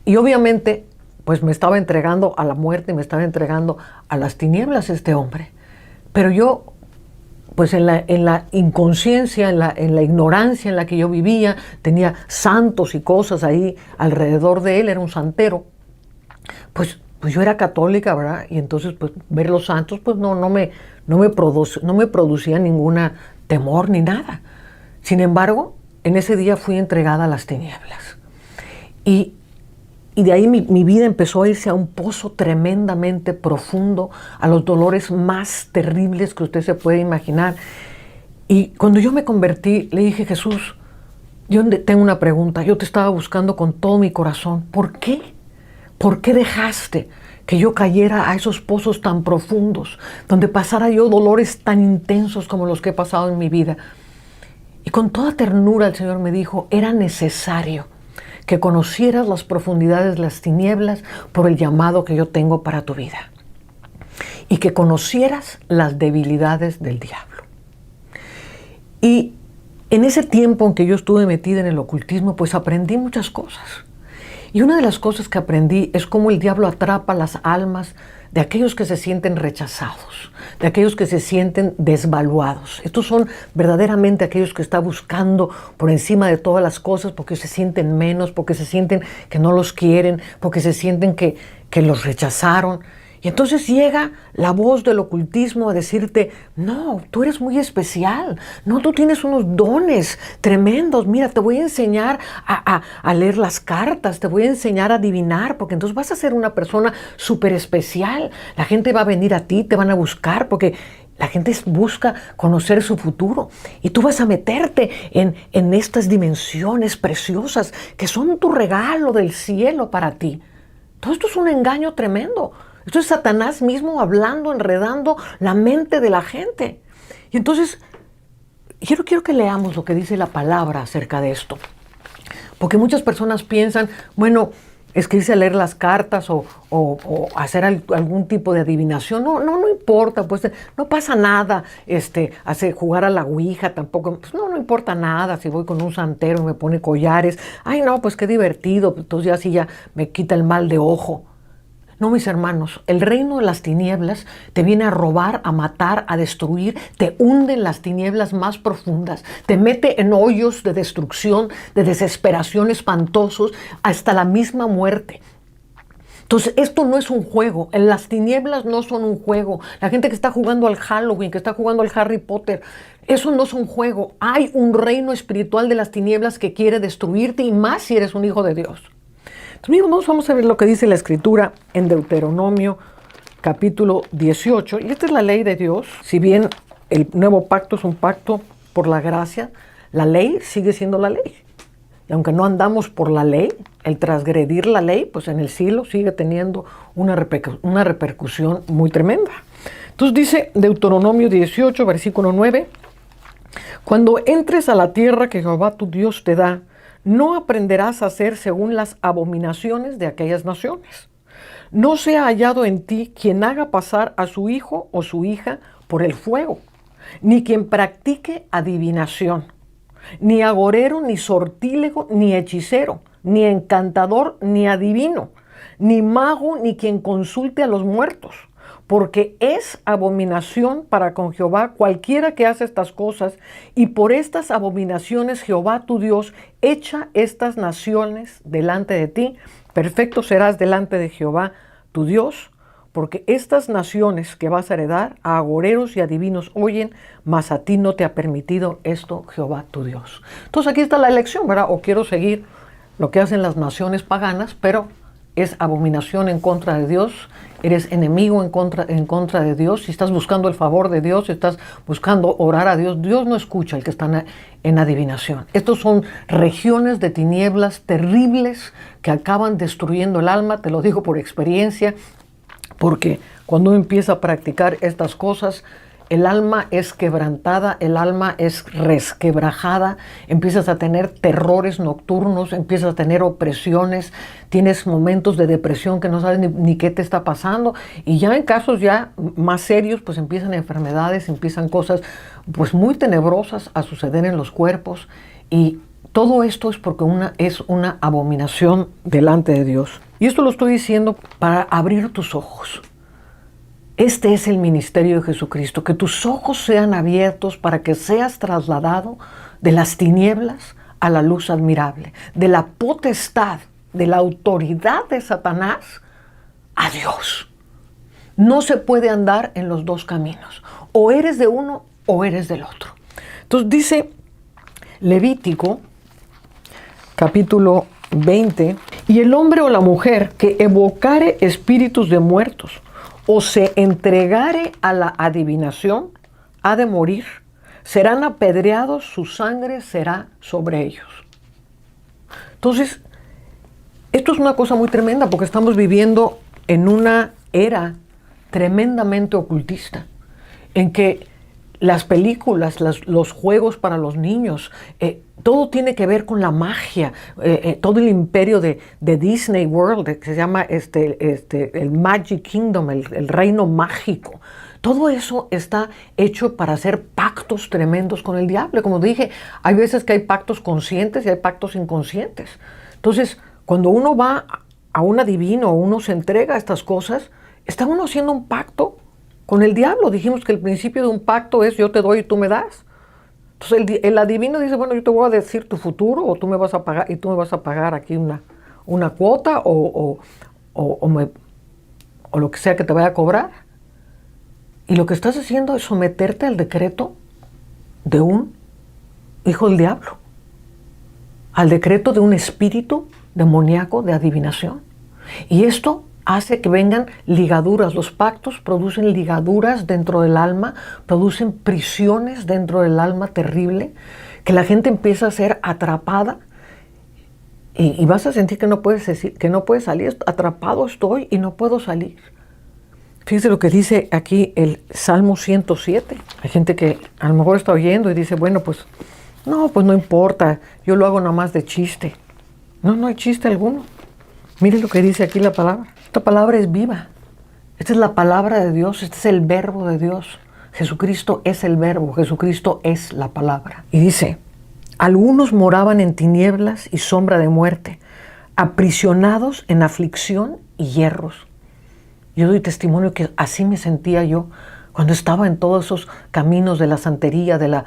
Y obviamente, pues me estaba entregando a la muerte, me estaba entregando a las tinieblas este hombre. Pero yo, pues en la inconsciencia, en la ignorancia en la que yo vivía, tenía santos y cosas ahí alrededor de él, era un santero, pues yo era católica, ¿verdad? Y entonces pues ver los santos pues no me producía ninguna temor ni nada. Sin embargo, en ese día fui entregada a las tinieblas. Y de ahí mi vida empezó a irse a un pozo tremendamente profundo, a los dolores más terribles que usted se puede imaginar. Y cuando yo me convertí, le dije, Jesús, yo tengo una pregunta, yo te estaba buscando con todo mi corazón. ¿Por qué? ¿Por qué dejaste que yo cayera a esos pozos tan profundos, donde pasara yo dolores tan intensos como los que he pasado en mi vida? Y con toda ternura el Señor me dijo, era necesario que conocieras las profundidades de las tinieblas por el llamado que yo tengo para tu vida. Y que conocieras las debilidades del diablo. Y en ese tiempo en que yo estuve metida en el ocultismo, pues aprendí muchas cosas. Y una de las cosas que aprendí es cómo el diablo atrapa las almas de aquellos que se sienten rechazados, de aquellos que se sienten desvaluados. Estos son verdaderamente aquellos que están buscando por encima de todas las cosas porque se sienten menos, porque se sienten que no los quieren, porque se sienten que los rechazaron. Y entonces llega la voz del ocultismo a decirte, no, tú eres muy especial, no, tú tienes unos dones tremendos, mira, te voy a enseñar a leer las cartas, te voy a enseñar a adivinar, porque entonces vas a ser una persona súper especial, la gente va a venir a ti, te van a buscar, porque la gente busca conocer su futuro y tú vas a meterte en estas dimensiones preciosas que son tu regalo del cielo para ti. Todo esto es un engaño tremendo. Esto es Satanás mismo hablando, enredando la mente de la gente. Y entonces, quiero que leamos lo que dice la palabra acerca de esto. Porque muchas personas piensan, bueno, es que irse a leer las cartas o hacer algún tipo de adivinación. No importa, pues no pasa nada. Jugar a la ouija tampoco, pues no importa nada. Si voy con un santero y me pone collares, ay no, pues qué divertido, entonces ya así ya me quita el mal de ojo. No, mis hermanos, el reino de las tinieblas te viene a robar, a matar, a destruir, te hunde en las tinieblas más profundas, te mete en hoyos de destrucción, de desesperación espantosos, hasta la misma muerte. Entonces, esto no es un juego, en las tinieblas no son un juego. La gente que está jugando al Halloween, que está jugando al Harry Potter, eso no es un juego. Hay un reino espiritual de las tinieblas que quiere destruirte y más si eres un hijo de Dios. Entonces, vamos a ver lo que dice la Escritura en Deuteronomio capítulo 18. Y esta es la ley de Dios. Si bien el nuevo pacto es un pacto por la gracia, la ley sigue siendo la ley. Y aunque no andamos por la ley, el transgredir la ley, pues en el cielo sigue teniendo una repercusión muy tremenda. Entonces dice Deuteronomio 18, versículo 9, cuando entres a la tierra que Jehová tu Dios te da, no aprenderás a hacer según las abominaciones de aquellas naciones, No sea hallado en ti quien haga pasar a su hijo o su hija por el fuego, ni quien practique adivinación, ni agorero, ni sortílego, ni hechicero, ni encantador, ni adivino, ni mago, ni quien consulte a los muertos, porque es abominación para con Jehová cualquiera que hace estas cosas, y por estas abominaciones Jehová tu Dios echa estas naciones delante de ti. Perfecto serás delante de Jehová tu Dios, porque estas naciones que vas a heredar a agoreros y adivinos oyen, mas a ti no te ha permitido esto Jehová tu Dios. Entonces aquí está la elección, ¿verdad? O quiero seguir lo que hacen las naciones paganas, pero es abominación en contra de Dios, eres enemigo en contra de Dios. Si estás buscando el favor de Dios, si estás buscando orar a Dios, Dios no escucha al que está en adivinación. Estos son regiones de tinieblas terribles que acaban destruyendo el alma, te lo digo por experiencia, porque cuando uno empieza a practicar estas cosas, el alma es quebrantada, el alma es resquebrajada, empiezas a tener terrores nocturnos, empiezas a tener opresiones, tienes momentos de depresión que no sabes ni qué te está pasando, y ya en casos ya más serios pues empiezan enfermedades, empiezan cosas pues muy tenebrosas a suceder en los cuerpos, y todo esto es porque es una abominación delante de Dios. Y esto lo estoy diciendo para abrir tus ojos. Este es el ministerio de Jesucristo, que tus ojos sean abiertos para que seas trasladado de las tinieblas a la luz admirable, de la potestad, de la autoridad de Satanás a Dios. No se puede andar en los dos caminos, o eres de uno o eres del otro. Entonces dice Levítico, capítulo 20, y el hombre o la mujer que evocare espíritus de muertos, o se entregare a la adivinación, ha de morir, serán apedreados, su sangre será sobre ellos. Entonces, esto es una cosa muy tremenda porque estamos viviendo en una era tremendamente ocultista, en que las películas, los juegos para los niños, todo tiene que ver con la magia, todo el imperio de Disney World, que se llama el Magic Kingdom, el reino mágico. Todo eso está hecho para hacer pactos tremendos con el diablo. Como dije, hay veces que hay pactos conscientes y hay pactos inconscientes. Entonces, cuando uno va a un adivino o uno se entrega a estas cosas, está uno haciendo un pacto con el diablo. Dijimos que el principio de un pacto es yo te doy y tú me das. Entonces el adivino dice, bueno, yo te voy a decir tu futuro o tú me vas a pagar y tú me vas a pagar aquí una cuota o lo que sea que te vaya a cobrar. Y lo que estás haciendo es someterte al decreto de un hijo del diablo, al decreto de un espíritu demoníaco de adivinación. Y esto hace que vengan ligaduras. Los pactos producen ligaduras dentro del alma, producen prisiones dentro del alma terrible, que la gente empieza a ser atrapada y vas a sentir que no puedes salir. Atrapado estoy y no puedo salir. Fíjese lo que dice aquí el Salmo 107. Hay gente que a lo mejor está oyendo y dice, bueno, pues no importa, yo lo hago nada más de chiste. No hay chiste alguno. Mire lo que dice aquí la palabra. Esta palabra es viva. Esta es la palabra de Dios, este es el verbo de Dios. Jesucristo es el verbo, Jesucristo es la palabra. Y dice, algunos moraban en tinieblas y sombra de muerte, aprisionados en aflicción y hierros. Yo doy testimonio que así me sentía yo cuando estaba en todos esos caminos de la santería, de la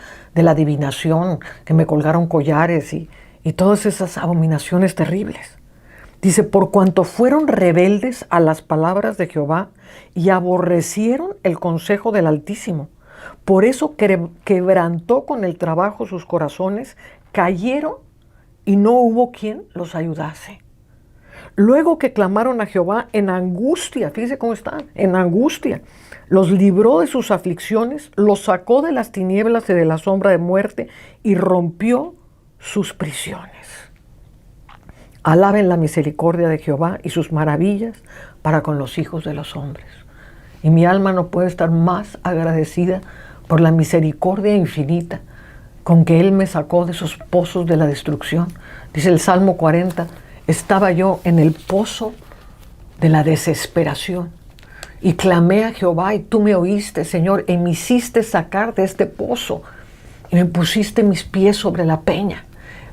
adivinación, que me colgaron collares y todas esas abominaciones terribles. Dice, por cuanto fueron rebeldes a las palabras de Jehová y aborrecieron el consejo del Altísimo, por eso quebrantó con el trabajo sus corazones, cayeron y no hubo quien los ayudase. Luego que clamaron a Jehová en angustia, fíjense cómo están, en angustia, los libró de sus aflicciones, los sacó de las tinieblas y de la sombra de muerte y rompió sus prisiones. Alaben la misericordia de Jehová y sus maravillas para con los hijos de los hombres. Y mi alma no puede estar más agradecida por la misericordia infinita con que Él me sacó de esos pozos de la destrucción. Dice el Salmo 40, estaba yo en el pozo de la desesperación. Y clamé a Jehová y tú me oíste, Señor, y me hiciste sacar de este pozo y me pusiste mis pies sobre la peña.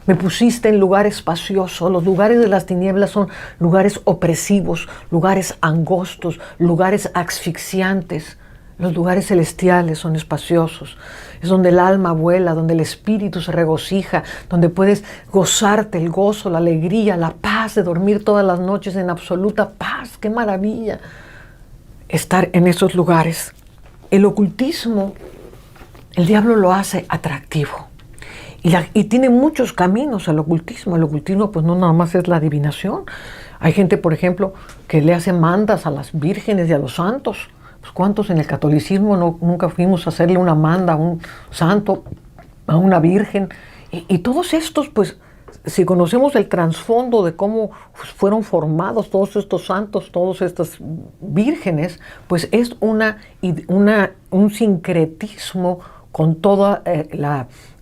Me pusiste en lugar espacioso. Los lugares de las tinieblas son lugares opresivos, lugares angostos, lugares asfixiantes. Los lugares celestiales son espaciosos. Es donde el alma vuela, donde el espíritu se regocija, donde puedes gozarte el gozo, la alegría, la paz de dormir todas las noches en absoluta paz. ¡Qué maravilla estar en esos lugares! El ocultismo, el diablo lo hace atractivo. Y tiene muchos caminos el ocultismo. El ocultismo pues no nada más es la adivinación. Hay gente, por ejemplo, que le hace mandas a las vírgenes y a los santos. Pues ¿cuántos en el catolicismo nunca fuimos a hacerle una manda a un santo, a una virgen? Y todos estos, pues, si conocemos el trasfondo de cómo fueron formados todos estos santos, todas estas vírgenes, pues es un sincretismo con todos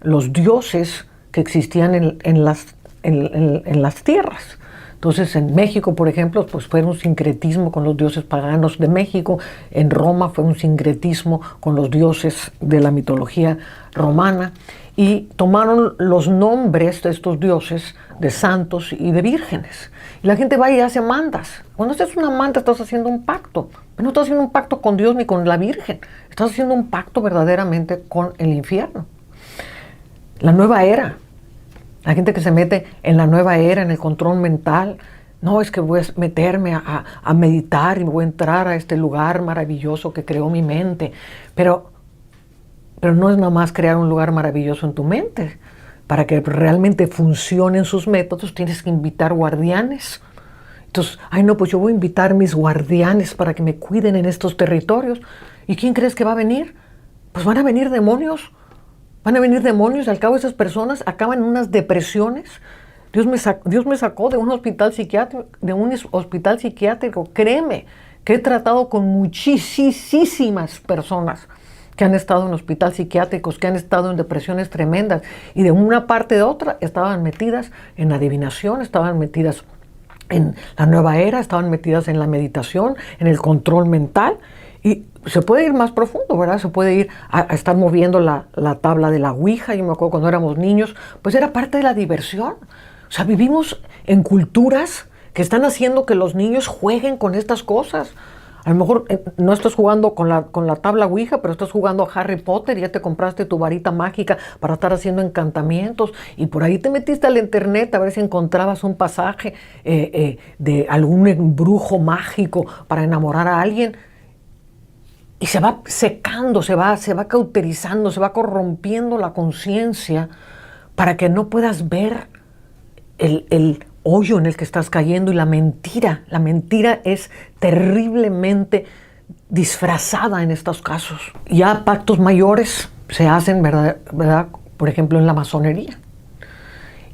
los dioses que existían en las tierras. Entonces en México, por ejemplo, pues fue un sincretismo con los dioses paganos de México. En Roma fue un sincretismo con los dioses de la mitología romana. Y tomaron los nombres de estos dioses de santos y de vírgenes. Y la gente va y hace mandas. Cuando haces una manda estás haciendo un pacto. Pero no estás haciendo un pacto con Dios ni con la Virgen. Estás haciendo un pacto verdaderamente con el infierno. La nueva era. La gente que se mete en la nueva era, en el control mental. No, es que voy a meterme a meditar y voy a entrar a este lugar maravilloso que creó mi mente. Pero no es nada más crear un lugar maravilloso en tu mente. Para que realmente funcionen sus métodos, tienes que invitar guardianes. Entonces, no, pues yo voy a invitar mis guardianes para que me cuiden en estos territorios. ¿Y quién crees que va a venir? Pues van a venir demonios. Van a venir demonios. Al cabo, esas personas acaban en unas depresiones. Dios me sacó de un hospital psiquiátrico. Créeme que he tratado con muchísimas personas que han estado en hospitales psiquiátricos, que han estado en depresiones tremendas, y de una parte de otra estaban metidas en adivinación, estaban metidas en la nueva era, estaban metidas en la meditación, en el control mental, y se puede ir más profundo, ¿verdad? Se puede ir a estar moviendo la tabla de la Ouija. Yo me acuerdo cuando éramos niños, pues era parte de la diversión. O sea, vivimos en culturas que están haciendo que los niños jueguen con estas cosas. A lo mejor no estás jugando con la tabla Ouija, pero estás jugando a Harry Potter y ya te compraste tu varita mágica para estar haciendo encantamientos. Y por ahí te metiste al internet a ver si encontrabas un pasaje de algún brujo mágico para enamorar a alguien. Y se va secando, se va cauterizando, se va corrompiendo la conciencia para que no puedas ver el hoyo en el que estás cayendo. Y la mentira es terriblemente disfrazada en estos casos. Ya pactos mayores se hacen, ¿verdad? Por ejemplo, en la masonería.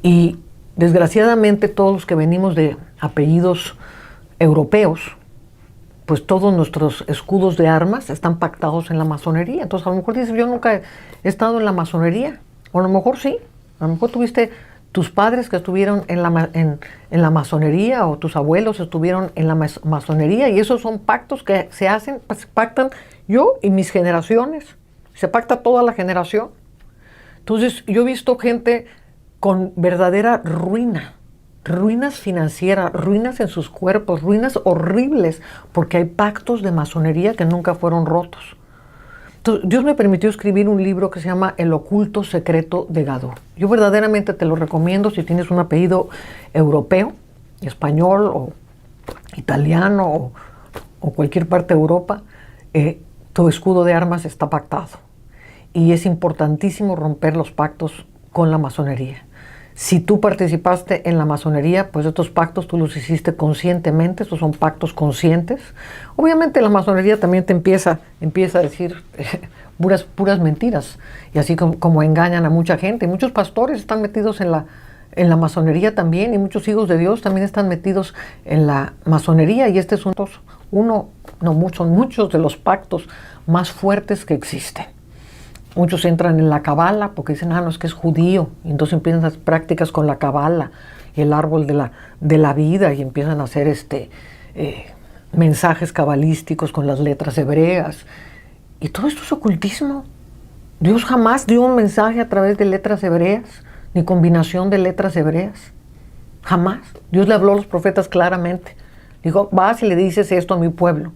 Y desgraciadamente todos los que venimos de apellidos europeos, pues todos nuestros escudos de armas están pactados en la masonería. Entonces a lo mejor dices, yo nunca he estado en la masonería. O a lo mejor sí. A lo mejor tuviste tus padres que estuvieron en la masonería, o tus abuelos estuvieron en la masonería, y esos son pactos que se hacen, pues, pactan yo y mis generaciones. Se pacta toda la generación. Entonces yo he visto gente con verdadera ruinas financieras, ruinas en sus cuerpos, ruinas horribles, porque hay pactos de masonería que nunca fueron rotos. Entonces, Dios me permitió escribir un libro que se llama El oculto secreto de Gador. Yo verdaderamente te lo recomiendo si tienes un apellido europeo, español o italiano o cualquier parte de Europa. Tu escudo de armas está pactado. Y es importantísimo romper los pactos con la masonería. Si tú participaste en la masonería, pues estos pactos tú los hiciste conscientemente. Estos son pactos conscientes. Obviamente la masonería también te empieza a decir puras mentiras, y así como engañan a mucha gente. Muchos pastores están metidos en la masonería también, y muchos hijos de Dios también están metidos en la masonería, y este es muchos de los pactos más fuertes que existen. Muchos entran en la cabala porque dicen, no, es que es judío, y entonces empiezan las prácticas con la cabala y el árbol de la vida, y empiezan a hacer mensajes cabalísticos con las letras hebreas. Y todo esto es ocultismo. Dios jamás dio un mensaje a través de letras hebreas, ni combinación de letras hebreas. Jamás. Dios le habló a los profetas claramente. Dijo, vas y le dices esto a mi pueblo.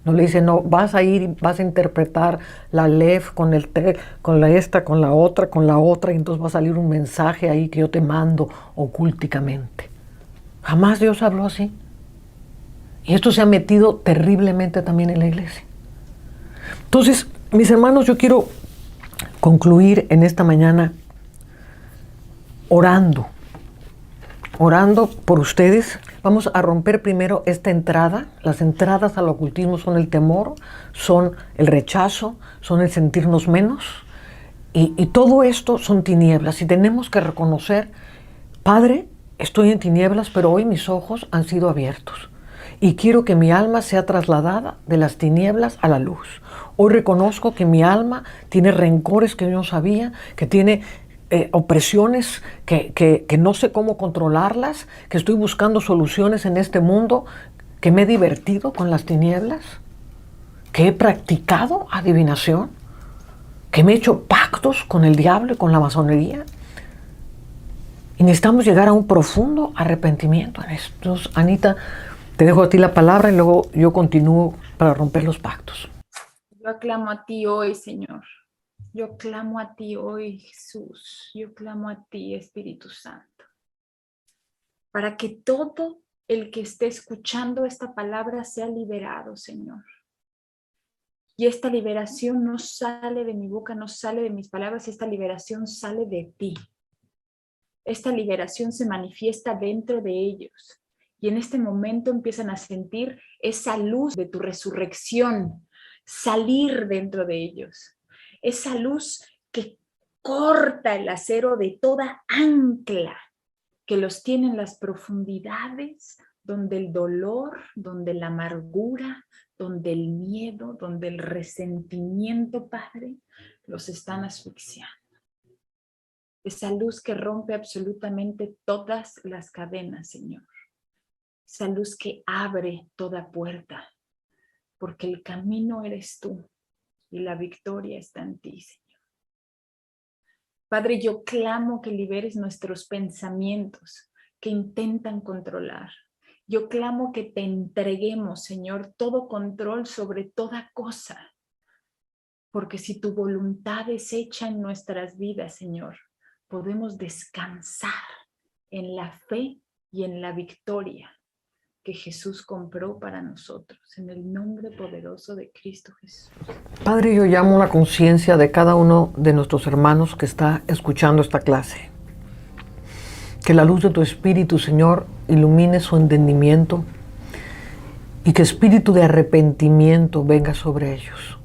No le dice, no, vas a ir y vas a interpretar la Aleph con el Te, con la esta, con la otra, y entonces va a salir un mensaje ahí que yo te mando oculticamente. Jamás Dios habló así. Y esto se ha metido terriblemente también en la iglesia. Entonces, mis hermanos, yo quiero concluir en esta mañana orando por ustedes. Vamos a romper primero esta entrada. Las entradas al ocultismo son el temor, son el rechazo, son el sentirnos menos. Y todo esto son tinieblas. Y tenemos que reconocer, Padre, estoy en tinieblas, pero hoy mis ojos han sido abiertos. Y quiero que mi alma sea trasladada de las tinieblas a la luz. Hoy reconozco que mi alma tiene rencores que yo no sabía, que tiene opresiones que no sé cómo controlarlas, que estoy buscando soluciones en este mundo, que me he divertido con las tinieblas, que he practicado adivinación, que me he hecho pactos con el diablo y con la masonería. Y necesitamos llegar a un profundo arrepentimiento en esto. Entonces, Anita, te dejo a ti la palabra y luego yo continúo para romper los pactos. Yo aclamo a ti hoy, Señor. Yo clamo a ti hoy, Jesús. Yo clamo a ti, Espíritu Santo. Para que todo el que esté escuchando esta palabra sea liberado, Señor. Y esta liberación no sale de mi boca, no sale de mis palabras, esta liberación sale de ti. Esta liberación se manifiesta dentro de ellos. Y en este momento empiezan a sentir esa luz de tu resurrección salir dentro de ellos. Esa luz que corta el acero de toda ancla que los tiene en las profundidades, donde el dolor, donde la amargura, donde el miedo, donde el resentimiento, Padre, los están asfixiando. Esa luz que rompe absolutamente todas las cadenas, Señor. Esa luz que abre toda puerta, porque el camino eres tú y la victoria está en ti, Señor. Padre, yo clamo que liberes nuestros pensamientos que intentan controlar. Yo clamo que te entreguemos, Señor, todo control sobre toda cosa, porque si tu voluntad es hecha en nuestras vidas, Señor, podemos descansar en la fe y en la victoria que Jesús compró para nosotros, en el nombre poderoso de Cristo Jesús. Padre, yo llamo la conciencia de cada uno de nuestros hermanos que está escuchando esta clase. Que la luz de tu Espíritu, Señor, ilumine su entendimiento y que espíritu de arrepentimiento venga sobre ellos.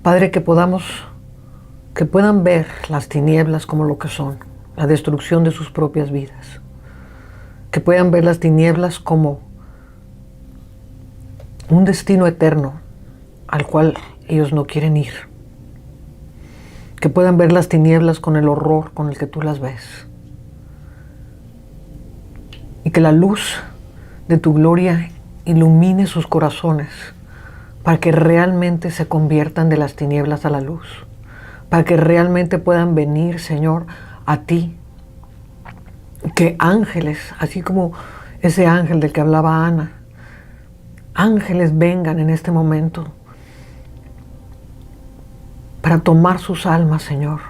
Padre, que puedan ver las tinieblas como lo que son, la destrucción de sus propias vidas. Que puedan ver las tinieblas como un destino eterno al cual ellos no quieren ir. Que puedan ver las tinieblas con el horror con el que tú las ves. Y que la luz de tu gloria ilumine sus corazones para que realmente se conviertan de las tinieblas a la luz. Para que realmente puedan venir, Señor, a ti. Que ángeles, así como ese ángel del que hablaba Ana, ángeles vengan en este momento para tomar sus almas, Señor,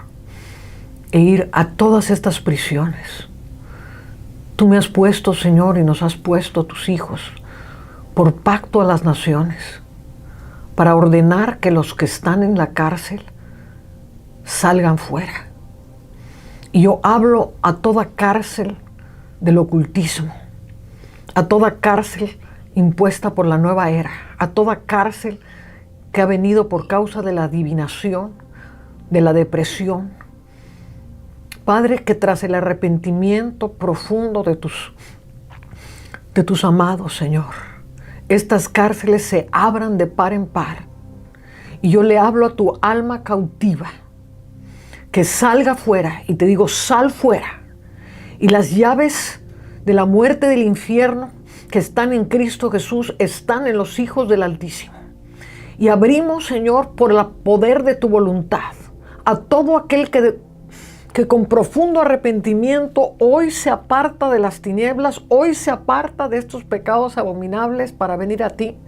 e ir a todas estas prisiones. Tú me has puesto, Señor, y nos has puesto a tus hijos por pacto a las naciones, para ordenar que los que están en la cárcel salgan fuera. Y yo hablo a toda cárcel del ocultismo, a toda cárcel impuesta por la nueva era, a toda cárcel que ha venido por causa de la adivinación, de la depresión. Padre, que tras el arrepentimiento profundo de tus amados, Señor, estas cárceles se abran de par en par. Y yo le hablo a tu alma cautiva, que salga fuera, y te digo, sal fuera, y las llaves de la muerte del infierno que están en Cristo Jesús están en los hijos del Altísimo. Y abrimos, Señor, por el poder de tu voluntad, a todo aquel que con profundo arrepentimiento hoy se aparta de las tinieblas, hoy se aparta de estos pecados abominables para venir a ti.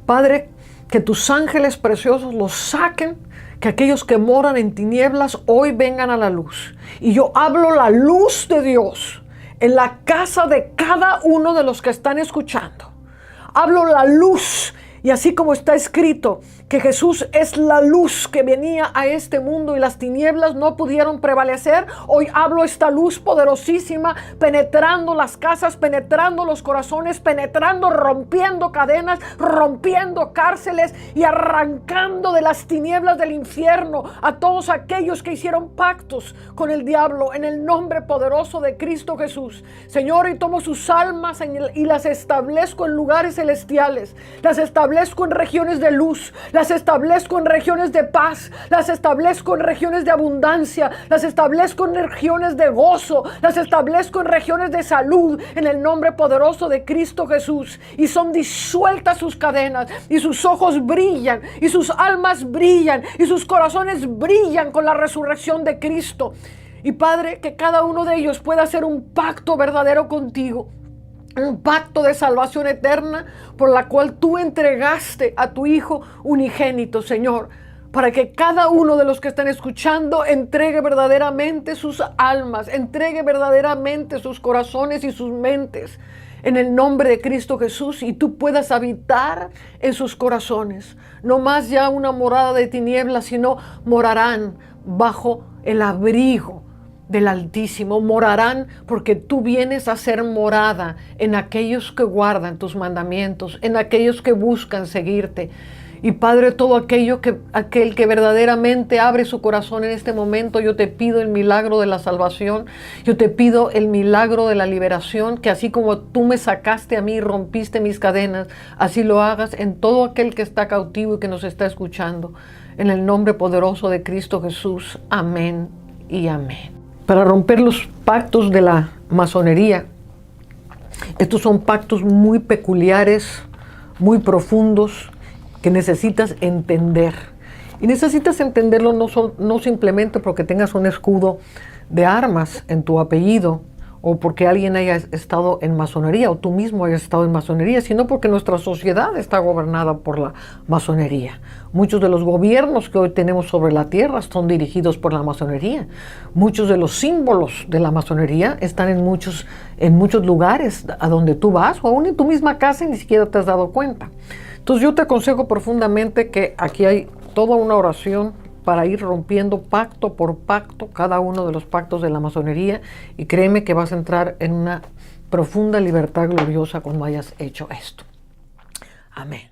Padre, que tus ángeles preciosos los saquen, que aquellos que moran en tinieblas hoy vengan a la luz. Y yo hablo la luz de Dios en la casa de cada uno de los que están escuchando. Hablo la luz. Y así como está escrito que Jesús es la luz que venía a este mundo y las tinieblas no pudieron prevalecer, hoy hablo esta luz poderosísima penetrando las casas, penetrando los corazones, penetrando, rompiendo cadenas, rompiendo cárceles y arrancando de las tinieblas del infierno a todos aquellos que hicieron pactos con el diablo en el nombre poderoso de Cristo Jesús. Señor, y tomo sus almas y las establezco en lugares celestiales, las establezco en regiones de luz, las establezco en regiones de paz, las establezco en regiones de abundancia, las establezco en regiones de gozo, las establezco en regiones de salud, en el nombre poderoso de Cristo Jesús. Y son disueltas sus cadenas, y sus ojos brillan, y sus almas brillan, y sus corazones brillan con la resurrección de Cristo. Y Padre, que cada uno de ellos pueda hacer un pacto verdadero contigo, un pacto de salvación eterna por la cual tú entregaste a tu Hijo unigénito, Señor, para que cada uno de los que están escuchando entregue verdaderamente sus almas, entregue verdaderamente sus corazones y sus mentes en el nombre de Cristo Jesús, y tú puedas habitar en sus corazones. No más ya una morada de tinieblas, sino morarán bajo el abrigo del Altísimo, morarán porque tú vienes a ser morada en aquellos que guardan tus mandamientos, en aquellos que buscan seguirte. Y Padre, todo aquel que verdaderamente abre su corazón en este momento, yo te pido el milagro de la salvación, yo te pido el milagro de la liberación, que así como tú me sacaste a mí y rompiste mis cadenas, así lo hagas en todo aquel que está cautivo y que nos está escuchando. En el nombre poderoso de Cristo Jesús. Amén y amén. Para romper los pactos de la masonería, estos son pactos muy peculiares, muy profundos, que necesitas entender. Y necesitas entenderlo no simplemente porque tengas un escudo de armas en tu apellido, o porque alguien haya estado en masonería, o tú mismo hayas estado en masonería, sino porque nuestra sociedad está gobernada por la masonería. Muchos de los gobiernos que hoy tenemos sobre la tierra son dirigidos por la masonería. Muchos de los símbolos de la masonería están en muchos lugares a donde tú vas, o aún en tu misma casa y ni siquiera te has dado cuenta. Entonces yo te aconsejo profundamente que aquí hay toda una oración para ir rompiendo pacto por pacto cada uno de los pactos de la masonería, y créeme que vas a entrar en una profunda libertad gloriosa cuando hayas hecho esto. Amén.